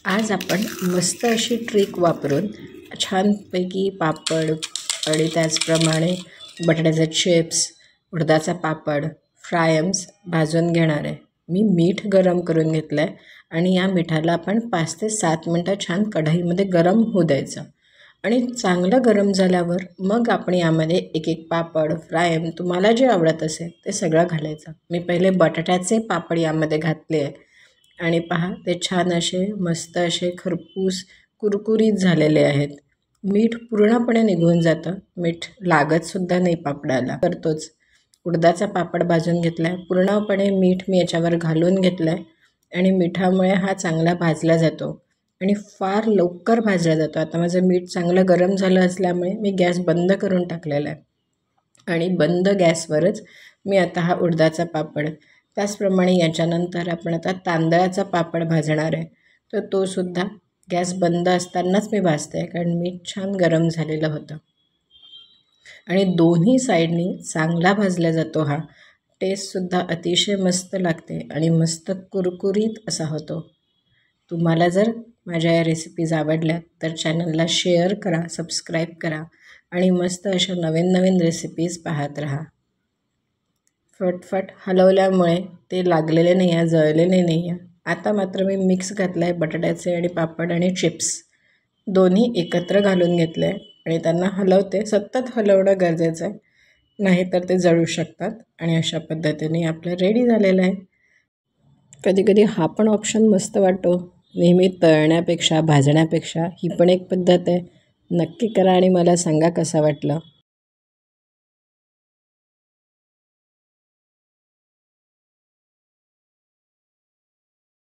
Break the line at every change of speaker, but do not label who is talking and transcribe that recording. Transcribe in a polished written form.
आज आपण मस्त अशी ट्रिक वापरून छानपैकी पापड आणि त्याचप्रमाणे बटाट्याचे चिप्स, उडदाचा पापड, फ्रायम्स भाजून घेणार आहे. मी मीठ गरम करून घेतलं आहे आणि या मिठाला आपण 5 ते 7 मिनटं छान कढईमध्ये गरम होऊ द्यायचं आणि चांगलं गरम झाल्यावर मग आपण यामध्ये एक एक पापड, फ्रायम तुम्हाला जे आवडत असेल ते सगळं घालायचं. मी पहिले बटाट्याचे पापड यामध्ये घातले आहे आणि पहा ते छान असे मस्त असे खरपूस कुरकुरीत झालेले आहेत. मीठ पूर्णपणे निघून जातं, मीठ लागतसुद्धा नाही पापडाला. करतोच उडदाचा पापड भाजून घेतला आहे, पूर्णपणे मीठ मी याच्यावर घालून घेतलं आहे आणि मिठामुळे हा चांगला भाजला जातो आणि फार लवकर भाजला जातो. आता माझं मीठ चांगलं गरम झालं असल्यामुळे मी गॅस बंद करून टाकलेला आहे आणि बंद गॅसवरच मी आता हा उडदाचा पापड, त्याचप्रमाणे याच्यानंतर आपण आता तांदळाचा पापड भाजणार आहे, तर तोसुद्धा गॅस बंद असतानाच मी भाजते कारण मीठ छान गरम झालेलं होतं आणि दोन्ही साईडनी चांगला भाजला जातो. हा टेस्टसुद्धा अतिशय मस्त लागते आणि मस्त कुरकुरीत असा होतो. तुम्हाला जर माझ्या या रेसिपीज आवडल्या तर चॅनलला शेअर करा, सबस्क्राईब करा आणि मस्त अशा नवीन नवीन रेसिपीज पाहत राहा. फटफट हलवल्यामुळे ते लागलेले नाही आहे, जळलेले नाही आहे. आता मात्र मी मिक्स घातलं आहे बटाट्याचे आणि पापड आणि चिप्स दोन्ही एकत्र घालून घेतले आहे आणि त्यांना हलवते. सतत हलवणं गरजेचं आहे, नाहीतर ते जळू शकतात. आणि अशा पद्धतीने आपलं रेडी झालेलं आहे. कधीकधी हा पण ऑप्शन मस्त वाटतो, नेहमी तळण्यापेक्षा भाजण्यापेक्षा ही पण एक पद्धत आहे. नक्की करा आणि मला सांगा कसं वाटलं.